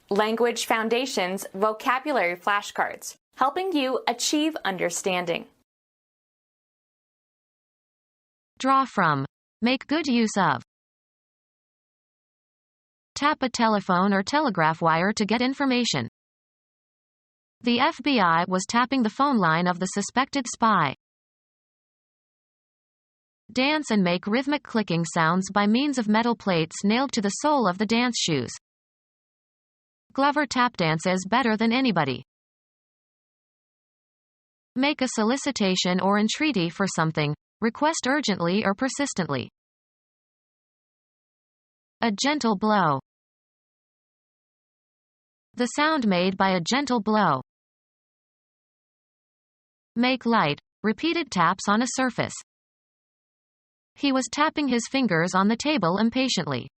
Language Foundations Vocabulary Flashcards, helping you achieve understanding. Draw from. Make good use of. Tap a telephone or telegraph wire to get information. The FBI was tapping the phone line of the suspected spy. Dance and make rhythmic clicking sounds by means of metal plates nailed to the sole of the dance shoes. Glover tap dances better than anybody. Make a solicitation or entreaty for something. Request urgently or persistently. A gentle blow. The sound made by a gentle blow. Make light, repeated taps on a surface. He was tapping his fingers on the table impatiently.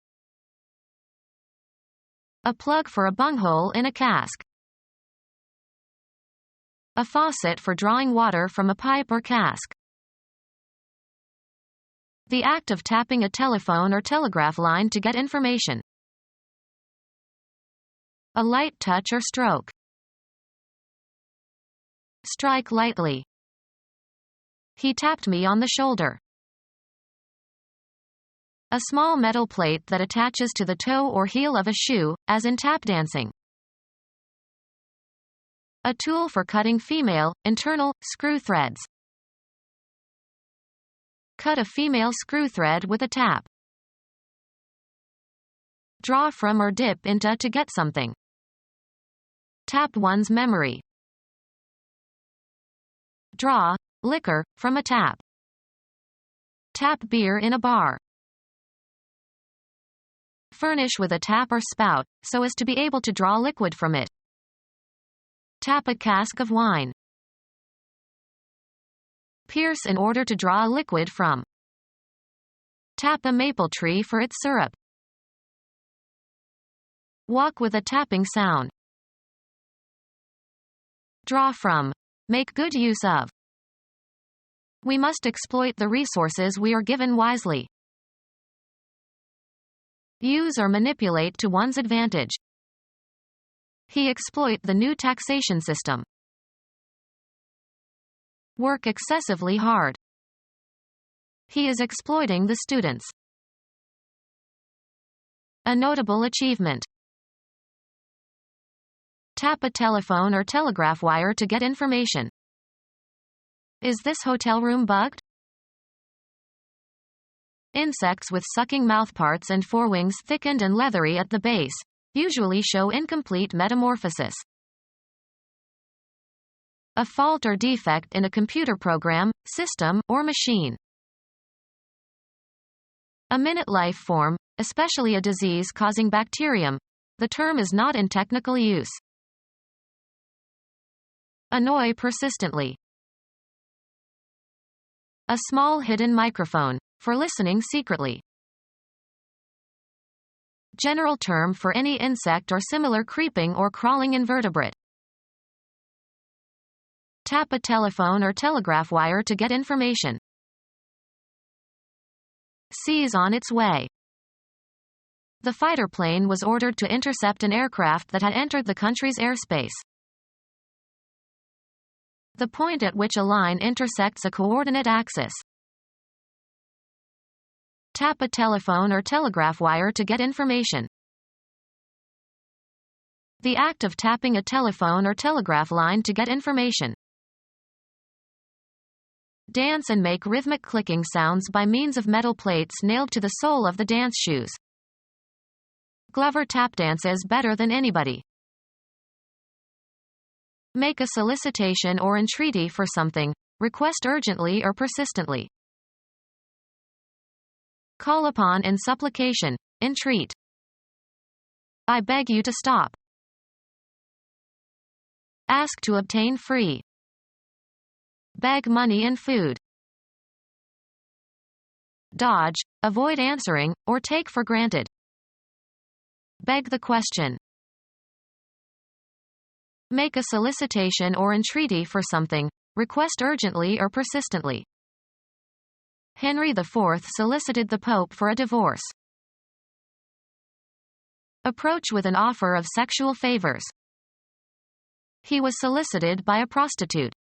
A plug for a bunghole in a cask. A faucet for drawing water from a pipe or cask. The act of tapping a telephone or telegraph line to get information. A light touch or stroke. Strike lightly. He tapped me on the shoulder. A small metal plate that attaches to the toe or heel of a shoe, as in tap dancing. A tool for cutting female, internal, screw threads. Cut a female screw thread with a tap. Draw from or dip into to get something. Tap one's memory. Draw, liquor, from a tap. Tap beer in a bar. Furnish with a tap or spout, so as to be able to draw liquid from it. Tap a cask of wine. Pierce in order to draw a liquid from. Tap a maple tree for its syrup. Walk with a tapping sound. Draw from. Make good use of. We must exploit the resources we are given wisely. Use or manipulate to one's advantage. He exploit the new taxation system. Work excessively hard. He is exploiting the students. A notable achievement. Tap a telephone or telegraph wire to get information. Is this hotel room bugged? Insects with sucking mouthparts and forewings thickened and leathery at the base usually show incomplete metamorphosis. A fault or defect in a computer program, system, or machine. A minute life form, especially a disease-causing bacterium. The term is not in technical use. Annoy persistently. A small hidden microphone, for listening secretly. General term for any insect or similar creeping or crawling invertebrate. Tap a telephone or telegraph wire to get information. Seize on its way. The fighter plane was ordered to intercept an aircraft that had entered the country's airspace. The point at which a line intersects a coordinate axis. Tap a telephone or telegraph wire to get information. The act of tapping a telephone or telegraph line to get information. Dance and make rhythmic clicking sounds by means of metal plates nailed to the sole of the dance shoes. Glover tap dances better than anybody. Make a solicitation or entreaty for something. Request urgently or persistently. Call upon in supplication. Entreat. I beg you to stop. Ask to obtain free. Beg money and food. Dodge, avoid answering, or take for granted. Beg the question. Make a solicitation or entreaty for something. Request urgently or persistently. Henry IV solicited the Pope for a divorce. Approach with an offer of sexual favors. He was solicited by a prostitute.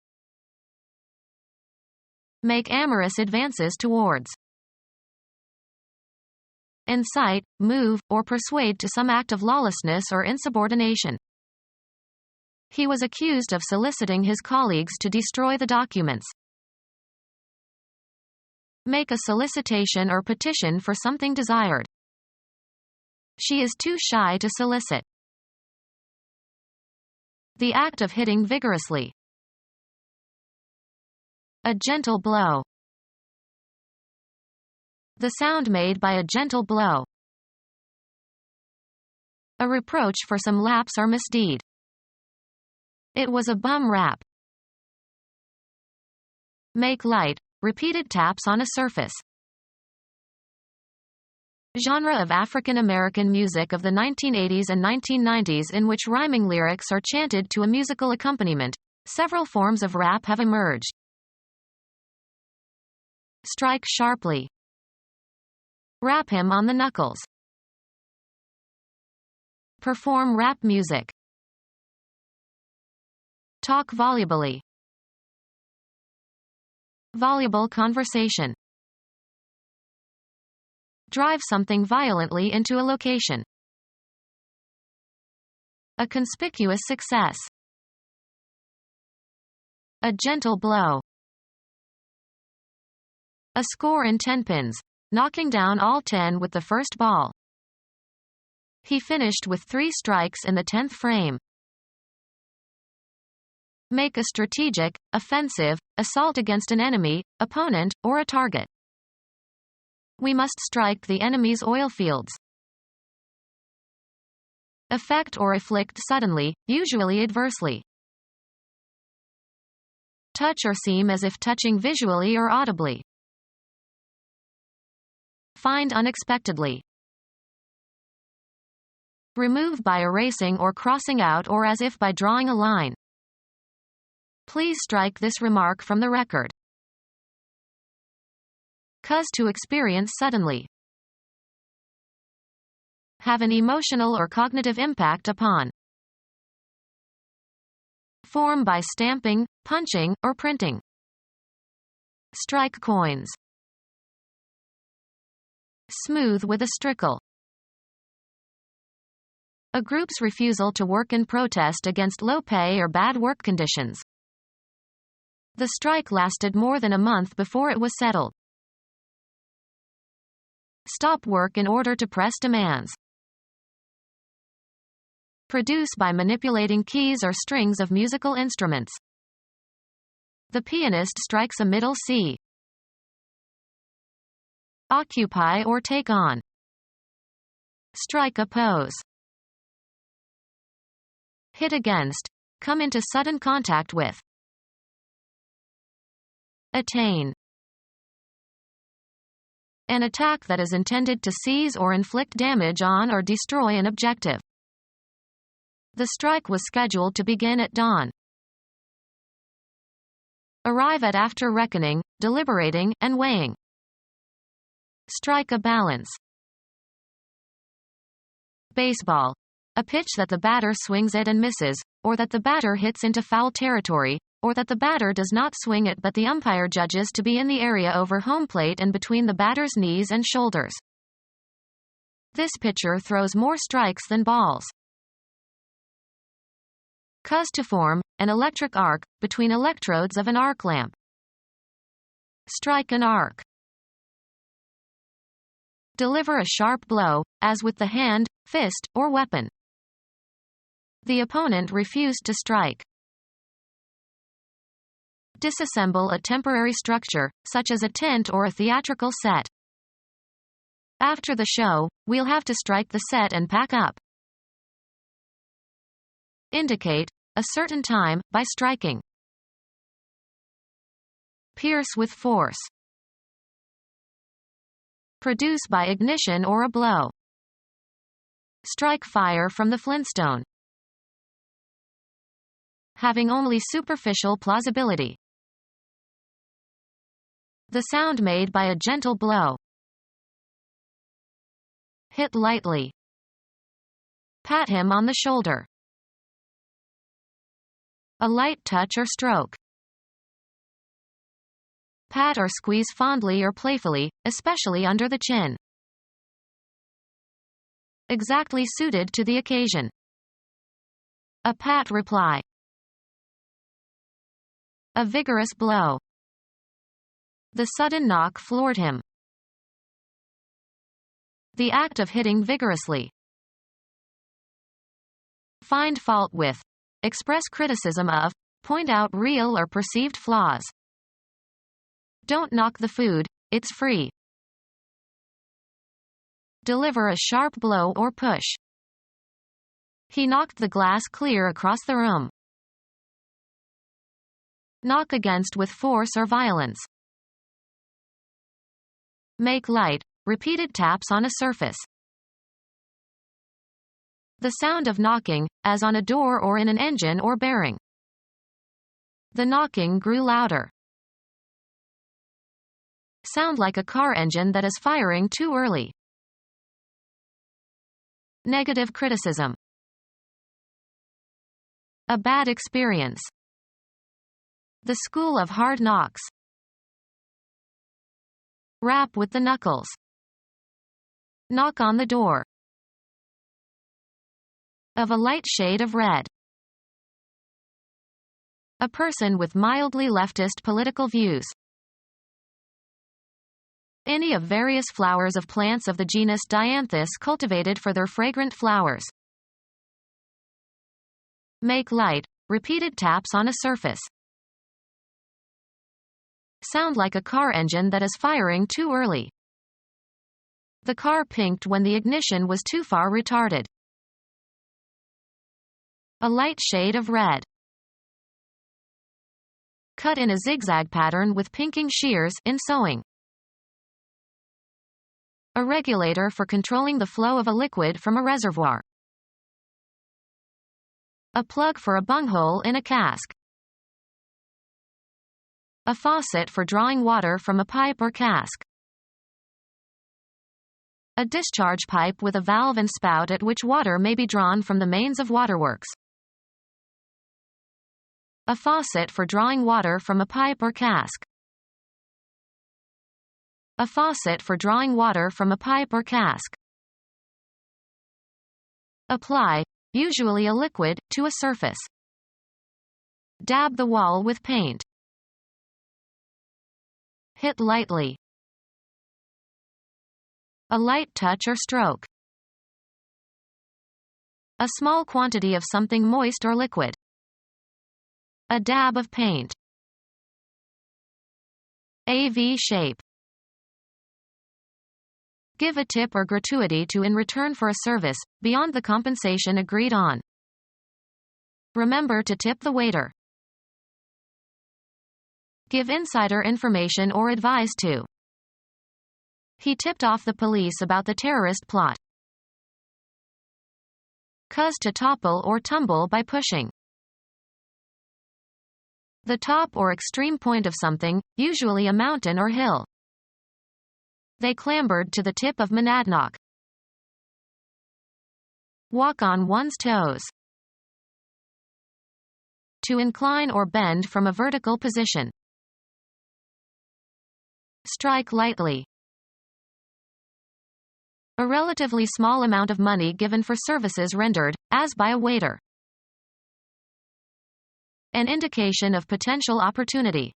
Make amorous advances towards. Incite, move, or persuade to some act of lawlessness or insubordination. He was accused of soliciting his colleagues to destroy the documents. Make a solicitation or petition for something desired. She is too shy to solicit. The act of hitting vigorously. A gentle blow. The sound made by a gentle blow. A reproach for some lapse or misdeed. It was a bum rap. Make light, repeated taps on a surface. Genre of African American music of the 1980s and 1990s in which rhyming lyrics are chanted to a musical accompaniment. Several forms of rap have emerged. Strike sharply. Rap him on the knuckles. Perform rap music. Talk volubly. Voluble conversation. Drive something violently into a location. A conspicuous success. A gentle blow. A score in 10 pins, knocking down all 10 with the first ball. He finished with 3 strikes in the 10th frame. Make a strategic, offensive, assault against an enemy, opponent, or a target. We must strike the enemy's oil fields. Affect or afflict suddenly, usually adversely. Touch or seem as if touching visually or audibly. Find unexpectedly. Remove by erasing or crossing out or as if by drawing a line. Please strike this remark from the record. Cause to experience suddenly. Have an emotional or cognitive impact upon. Form by stamping, punching, or printing. Strike coins. Smooth with a strickle. A group's refusal to work in protest against low pay or bad work conditions. The strike lasted more than a month before it was settled. Stop work in order to press demands. Produce by manipulating keys or strings of musical instruments. The pianist strikes a middle C. Occupy or take on. Strike a pose. Hit against. Come into sudden contact with. Attain. An attack that is intended to seize or inflict damage on or destroy an objective. The strike was scheduled to begin at dawn. Arrive at after reckoning, deliberating, and weighing. Strike a balance. Baseball. A pitch that the batter swings it and misses, or that the batter hits into foul territory, or that the batter does not swing it but the umpire judges to be in the area over home plate and between the batter's knees and shoulders. This pitcher throws more strikes than balls. Cause to form, an electric arc, between electrodes of an arc lamp. Strike an arc. Deliver a sharp blow, as with the hand, fist, or weapon. The opponent refused to strike. Disassemble a temporary structure, such as a tent or a theatrical set. After the show, we'll have to strike the set and pack up. Indicate a certain time by striking. Pierce with force. Produce by ignition or a blow. Strike fire from the flintstone. Having only superficial plausibility. The sound made by a gentle blow. Hit lightly. Pat him on the shoulder. A light touch or stroke. Pat or squeeze fondly or playfully, especially under the chin. Exactly suited to the occasion. A pat reply. A vigorous blow. The sudden knock floored him. The act of hitting vigorously. Find fault with. Express criticism of. Point out real or perceived flaws. Don't knock the food, it's free. Deliver a sharp blow or push. He knocked the glass clear across the room. Knock against with force or violence. Make light, repeated taps on a surface. The sound of knocking, as on a door or in an engine or bearing. The knocking grew louder. Sound like a car engine that is firing too early. Negative criticism. A bad experience. The school of hard knocks. Rap with the knuckles. Knock on the door. Of a light shade of red. A person with mildly leftist political views. Any of various flowers of plants of the genus Dianthus cultivated for their fragrant flowers. Make light, repeated taps on a surface. Sound like a car engine that is firing too early. The car pinked when the ignition was too far retarded. A light shade of red. Cut in a zigzag pattern with pinking shears in sewing. A regulator for controlling the flow of a liquid from a reservoir. A plug for a bunghole in a cask. A faucet for drawing water from a pipe or cask. A discharge pipe with a valve and spout at which water may be drawn from the mains of waterworks. A faucet for drawing water from a pipe or cask. A faucet for drawing water from a pipe or cask. Apply, usually a liquid, to a surface. Dab the wall with paint. Hit lightly. A light touch or stroke. A small quantity of something moist or liquid. A dab of paint. A V shape. Give a tip or gratuity to in return for a service, beyond the compensation agreed on. Remember to tip the waiter. Give insider information or advise to. He tipped off the police about the terrorist plot. Cause to topple or tumble by pushing. The top or extreme point of something, usually a mountain or hill. They clambered to the tip of Monadnock. Walk on one's toes. To incline or bend from a vertical position. Strike lightly. A relatively small amount of money given for services rendered, as by a waiter. An indication of potential opportunity.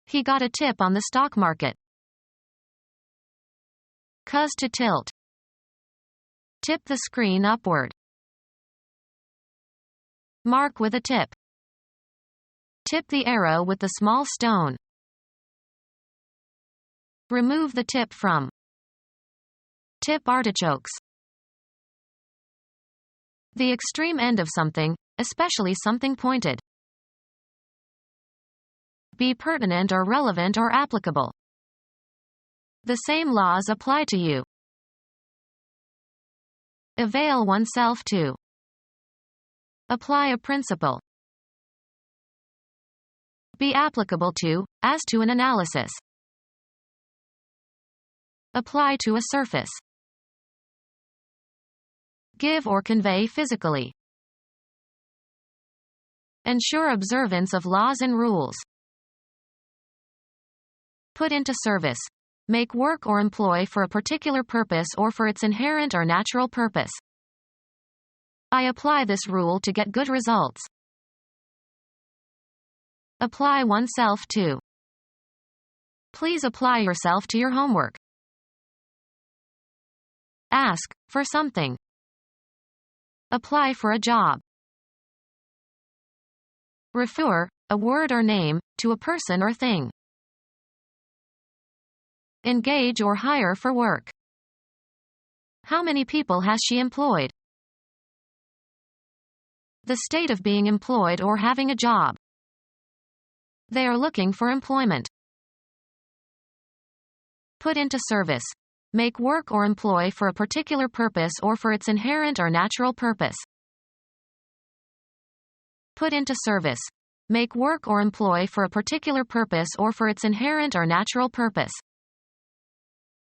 He got a tip on the stock market. Cause to tilt. Tip the screen upward. Mark with a tip. Tip the arrow with the small stone. Remove the tip from. Tip artichokes. The extreme end of something, especially something pointed. Be pertinent or relevant or applicable. The same laws apply to you. Avail oneself to. Apply a principle. Be applicable to, as to an analysis. Apply to a surface. give or convey physically. Ensure observance of laws and rules. Put into service. Make work or employ for a particular purpose or for its inherent or natural purpose. I apply this rule to get good results. Apply oneself to. Please apply yourself to your homework. Ask for something. Apply for a job. Refer, a word or name, to a person or thing. Engage or hire for work. How many people has she employed? The state of being employed or having a job. They are looking for employment. Put into service. Make work or employ for a particular purpose or for its inherent or natural purpose. Put into service. Make work or employ for a particular purpose or for its inherent or natural purpose.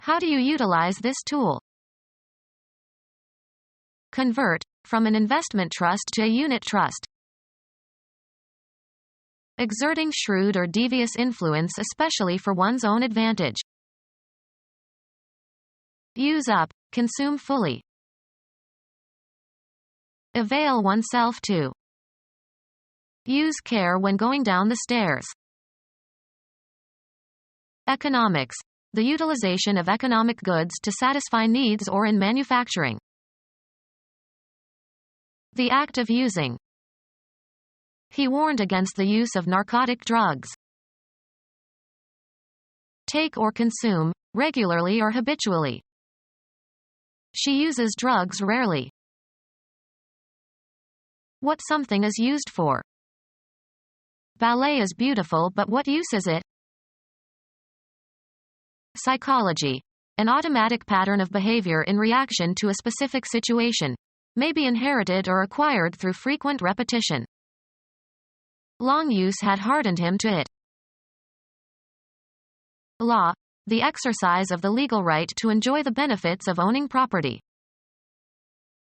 How do you utilize this tool? Convert, from an investment trust to a unit trust. Exerting shrewd or devious influence especially for one's own advantage. Use up, consume fully. Avail oneself to. Use care when going down the stairs. Economics. The utilization of economic goods to satisfy needs or in manufacturing. The act of using. He warned against the use of narcotic drugs. Take or consume, regularly or habitually. She uses drugs rarely. What something is used for. Ballet is beautiful, but what use is it? Psychology. An automatic pattern of behavior in reaction to a specific situation. May be inherited or acquired through frequent repetition. Long use had hardened him to it. Law. The exercise of the legal right to enjoy the benefits of owning property.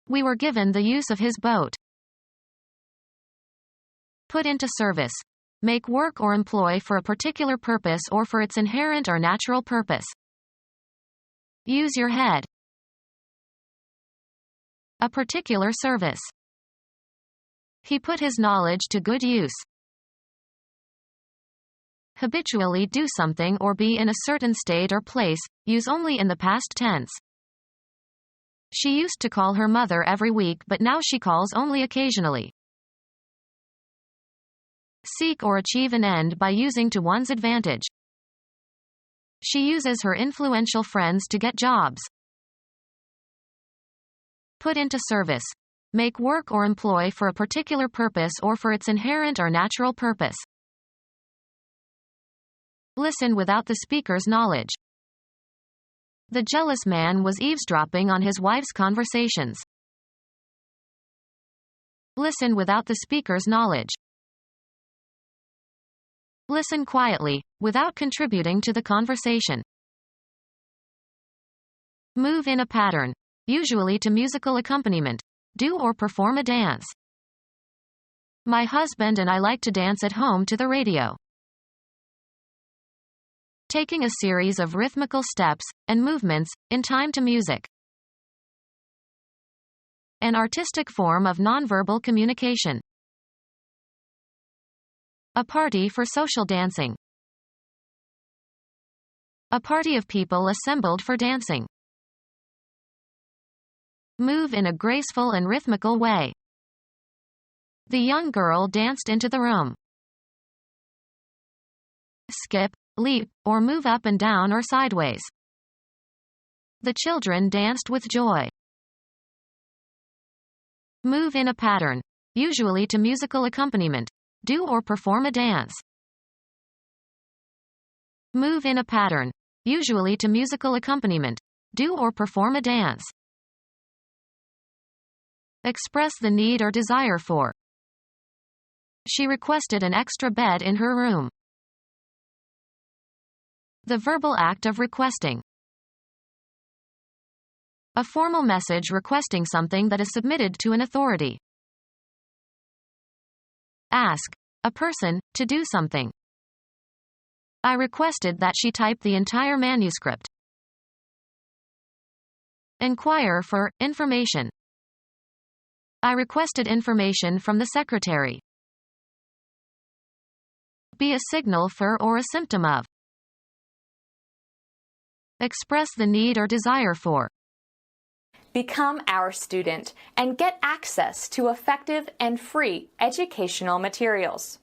We were given the use of his boat. Put into service. Make work or employ for a particular purpose or for its inherent or natural purpose. Use your head. A particular service. He put his knowledge to good use. Habitually do something or be in a certain state or place, use only in the past tense. She used to call her mother every week, but now she calls only occasionally. Seek or achieve an end by using to one's advantage. She uses her influential friends to get jobs. Put into service. Make work or employ for a particular purpose or for its inherent or natural purpose. Listen without the speaker's knowledge. The jealous man was eavesdropping on his wife's conversations. Listen without the speaker's knowledge. Listen quietly, without contributing to the conversation. Move in a pattern, usually to musical accompaniment. Do or perform a dance. My husband and I like to dance at home to the radio. Taking a series of rhythmical steps and movements in time to music. An artistic form of nonverbal communication. A party for social dancing. A party of people assembled for dancing. Move in a graceful and rhythmical way. The young girl danced into the room. Skip, leap, or move up and down or sideways. The children danced with joy. Move in a pattern, usually to musical accompaniment. Do or perform a dance. Move in a pattern, usually to musical accompaniment. Do or perform a dance. Express the need or desire for. She requested an extra bed in her room. The verbal act of requesting. A formal message requesting something that is submitted to an authority. Ask a person to do something. I requested that she type the entire manuscript. Inquire for information. I requested information from the secretary. Be a signal for or a symptom of. Express the need or desire for. Become our student and get access to effective and free educational materials.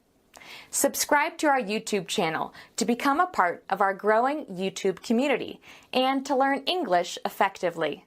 Subscribe to our YouTube channel to become a part of our growing YouTube community and to learn English effectively.